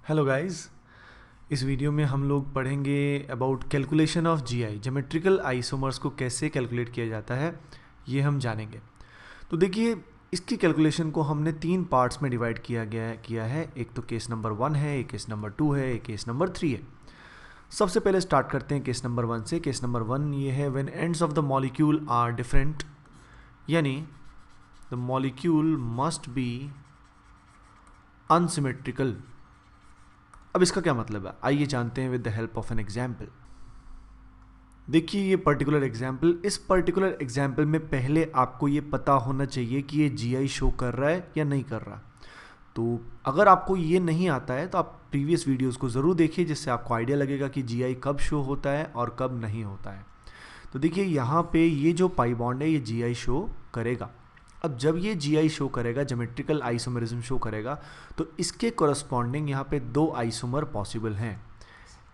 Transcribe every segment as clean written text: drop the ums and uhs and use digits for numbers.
Hello guys. इस video में हम लोग पढ़ेंगे about calculation of GI, geometrical isomers को कैसे कैलकुलेट किया जाता है ये हम जानेंगे। तो देखिए, इसकी कैलकुलेशन को हमने 3 पार्ट्स में डिवाइड किया है। एक तो केस नंबर 1 है, एक केस नंबर 2 है, एक केस नंबर 3 है। सबसे पहले स्टार्ट करते हैं केस नंबर 1 से। केस नंबर 1 ये है when ends of the molecule are different, यानी the molecule must be unsymmetrical. अब इसका क्या मतलब है, आइए जानते हैं with the help of an example. देखिए ये पर्टिकुलर एग्जाम्पल, इस पर्टिकुलर एग्जाम्पल में पहले आपको ये पता होना चाहिए कि ये जीआई शो कर रहा है या नहीं कर रहा। तो अगर आपको ये नहीं आता है तो आप प्रीवियस वीडियोस को ज़रूर देखिए, जिससे आपको आइडिया लगेगा कि जीआई कब शो होता है और कब नहीं होता है। तो देखिए यहाँ पे ये जो पाई बॉन्ड है ये जीआई शो करेगा। अब जब ये जीआई शो करेगा, ज्योमेट्रिकल आइसोमरिज्म शो करेगा, तो इसके कोरस्पॉन्डिंग यहाँ पे 2 आइसोमर पॉसिबल हैं।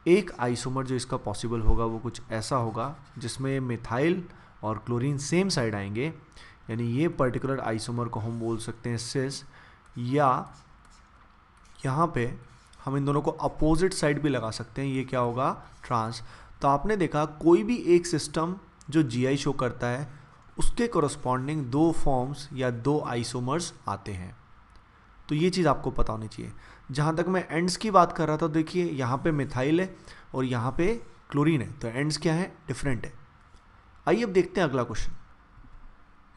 एक आइसोमर जो इसका पॉसिबल होगा वो कुछ ऐसा होगा जिसमें मिथाइल और क्लोरीन सेम साइड आएंगे, यानी ये पर्टिकुलर आइसोमर को हम बोल सकते हैं सिस, या यहाँ पे हम इन दोनों को अपोजिट साइड भी लगा सकते हैं, ये क्या होगा, ट्रांस। तो आपने देखा कोई भी एक सिस्टम जो जीआई शो करता है उसके कोरस्पॉन्डिंग 2 फॉर्म्स या 2 आइसोमर्स आते हैं। तो ये चीज़ आपको पता होनी चाहिए। जहाँ तक मैं एंड्स की बात कर रहा था, देखिए यहाँ पे मिथाइल है और यहाँ पे क्लोरीन है, तो एंड्स क्या है, डिफरेंट है। आइए अब देखते हैं अगला क्वेश्चन।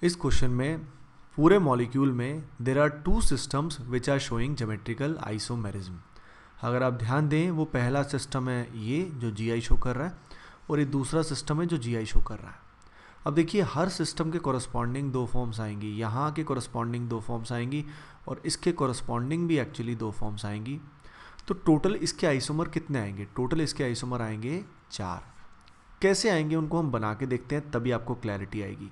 इस क्वेश्चन में पूरे मॉलिक्यूल में there are 2 systems which are showing geometrical isomerism. अगर आप ध्यान दें, वो पहला सिस्टम है ये जो जीआई शो कर रहा है, और ये दूसरा सिस्टम है जो जीआई शो कर रहा है। अब देखिए हर सिस्टम के कोरस्पॉन्डिंग 2 फॉर्म्स आएंगी, यहाँ के कोरस्पॉन्डिंग 2 फॉर्म्स आएंगी और इसके कोरस्पॉन्डिंग भी एक्चुअली 2 फॉर्म्स आएंगी। तो टोटल इसके आइसोमर कितने आएंगे, टोटल इसके आइसोमर आएंगे 4। कैसे आएंगे उनको हम बना के देखते हैं, तभी आपको क्लैरिटी आएगी।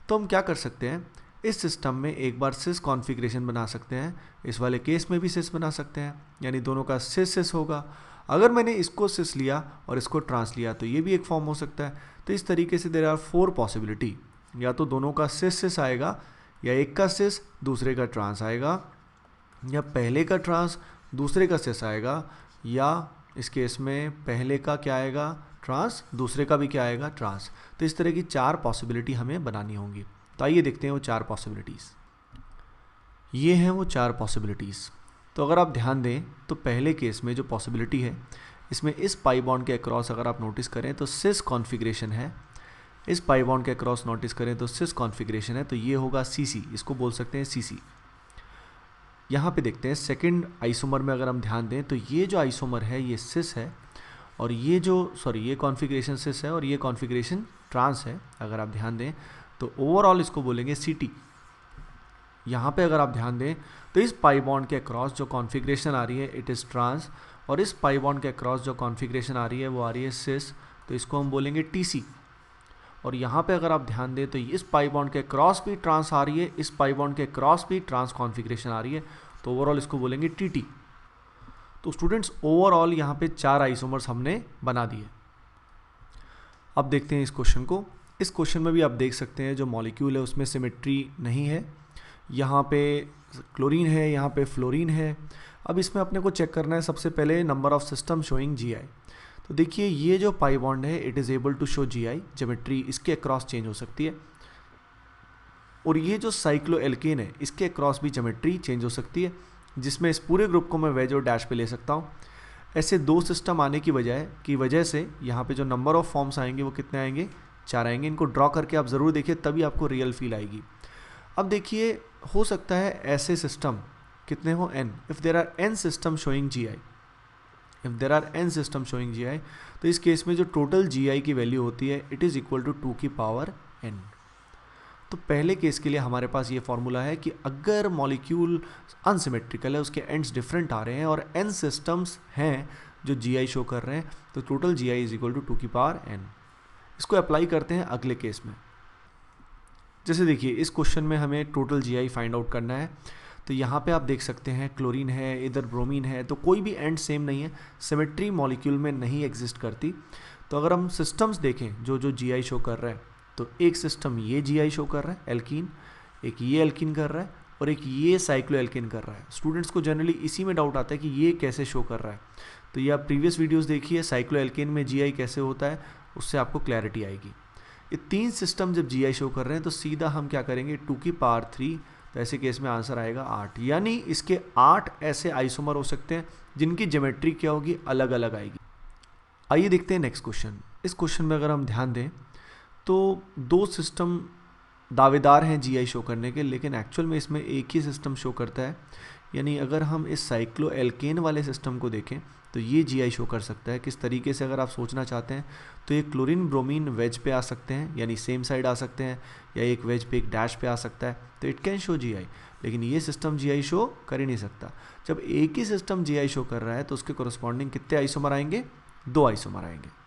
तो हम क्या कर सकते हैं, इस सिस्टम में एक बार सिस कॉन्फ़िगरेशन बना सकते हैं, इस वाले केस में भी सिस बना सकते हैं, यानी दोनों का सिस सिस होगा। अगर मैंने इसको सिस लिया और इसको ट्रांस लिया तो ये भी एक फॉर्म हो सकता है। तो इस तरीके से देयर आर 4 पॉसिबिलिटी, या तो दोनों का सिस सिस आएगा, या एक का सिस दूसरे का ट्रांस आएगा, या पहले का ट्रांस दूसरे का सिस आएगा, या इस केस में पहले का क्या आएगा, ट्रांस, दूसरे का भी क्या आएगा, ट्रांस। तो इस तरह की 4 पॉसिबिलिटी हमें बनानी होंगी। तो आइए देखते हैं वो 4 पॉसिबिलिटीज़। ये हैं वो 4 पॉसिबिलिटीज़। तो अगर आप ध्यान दें तो पहले केस में जो पॉसिबिलिटी है, इसमें इस पाई बॉन्ड के अक्रॉस अगर आप नोटिस करें तो सिस कॉन्फ़िगरेशन है, इस पाई बॉन्ड के अक्रॉस नोटिस करें तो सिस कॉन्फ़िगरेशन है, तो ये होगा सीसी, इसको बोल सकते हैं सीसी। यहाँ पे देखते हैं सेकंड आइसोमर में अगर हम ध्यान दें तो ये जो आइसोमर है ये सिस है, और ये ये कॉन्फ़िगरेशन सिस है और ये कॉन्फ़िगरेशन ट्रांस है। अगर आप ध्यान दें तो ओवरऑल इसको बोलेंगे सीटी। यहाँ पे अगर आप ध्यान दें तो इस पाई बॉन्ड के अक्रॉस जो कॉन्फ़िगरेशन आ रही है इट इज़ ट्रांस, और इस पाई बॉन्ड के अक्रॉस जो कॉन्फ़िगरेशन आ रही है वो आ रही है सिस, तो इसको हम बोलेंगे टीसी। और यहाँ पे अगर आप ध्यान दें तो इस पाई बॉन्ड के क्रॉस भी ट्रांस आ रही है, इस पाई बॉन्ड के क्रॉस भी ट्रांस कॉन्फ़िगरेशन आ रही है, तो ओवरऑल इसको बोलेंगे टीटी। तो स्टूडेंट्स ओवरऑल यहाँ पे 4 आइसोमर्स हमने बना दिए। अब देखते हैं इस क्वेश्चन को। इस क्वेश्चन में भी आप देख सकते हैं जो मॉलिक्यूल है उसमें सिमेट्री नहीं है, यहाँ पे क्लोरीन है, यहाँ पे फ्लोरीन है। अब इसमें अपने को चेक करना है सबसे पहले number of system showing GI. तो देखिए ये जो पाई बॉन्ड है it is able to show GI, geometry इसके अक्रॉस चेंज हो सकती है, और ये जो साइक्लो एल्केन है इसके अक्रॉस भी ज्योमेट्री चेंज हो सकती है, जिसमें इस पूरे ग्रुप को मैं वेज और डैश पे ले सकता हूँ। ऐसे 2 सिस्टम आने की वजह से यहाँ पे जो नंबर ऑफ फॉर्म्स आएंगे वो कितने आएंगे, 4 आएंगे। इनको ड्रॉ करके आप ज़रूर देखिए, तभी आपको रियल फील आएगी। अब देखिए हो सकता है ऐसे सिस्टम कितने हो, n, if there are n system showing G I, if there are n system showing G I, तो इस केस में जो टोटल जी आई की वैल्यू होती है इट इज़ इक्वल टू 2 की पावर n। तो पहले केस के लिए हमारे पास ये फॉर्मूला है कि अगर मॉलिक्यूल अनसिमेट्रिकल है, उसके एंड्स डिफरेंट आ रहे हैं और n सिस्टम्स हैं जो जी आई शो कर रहे हैं, तो total G I is equal to 2 की पावर n। इसको अप्लाई करते हैं अगले केस में। जैसे देखिए इस क्वेश्चन में हमें टोटल जीआई फाइंड आउट करना है, तो यहाँ पे आप देख सकते हैं क्लोरीन है, इधर ब्रोमीन है, तो कोई भी एंड सेम नहीं है, सिमेट्री मॉलिक्यूल में नहीं एग्जिस्ट करती। तो अगर हम सिस्टम्स देखें जो जो जीआई शो कर रहा है, तो एक सिस्टम ये जीआई शो कर रहा है एल्कीन, एक ये एल्कीन कर रहा है, और एक ये साइक्लोएल्केन कर रहा है। स्टूडेंट्स को जनरली इसी में डाउट आता है कि ये कैसे शो कर रहा है। तो ये आप प्रीवियस वीडियोस देखिए, साइक्लोएल्केन में जीआई कैसे होता है, उससे आपको क्लैरिटी आएगी। ये 3 सिस्टम जब जीआई शो कर रहे हैं तो सीधा हम क्या करेंगे, 2 की पावर 3, तो ऐसे केस में आंसर आएगा 8। यानी इसके 8 ऐसे आइसोमर हो सकते हैं जिनकी ज्योमेट्री क्या होगी, अलग अलग आएगी। आइए देखते हैं नेक्स्ट क्वेश्चन। इस क्वेश्चन में अगर हम ध्यान दें तो 2 सिस्टम दावेदार हैं जीआई शो करने के, लेकिन एक्चुअल में इसमें एक ही सिस्टम शो करता है। यानी अगर हम इस साइक्लोएल्केन वाले सिस्टम को देखें तो ये जीआई शो कर सकता है। किस तरीके से अगर आप सोचना चाहते हैं तो ये क्लोरीन ब्रोमीन वेज पे आ सकते हैं, यानी सेम साइड आ सकते हैं, या एक वेज पे एक डैश पे आ सकता है, तो इट कैन शो जीआई। लेकिन ये सिस्टम जीआई शो कर ही नहीं सकता। जब एक ही सिस्टम जीआई शो कर रहा है तो उसके कोरस्पॉन्डिंग कितने आइसोमर आएंगे, 2 आइसोमर आएंगे।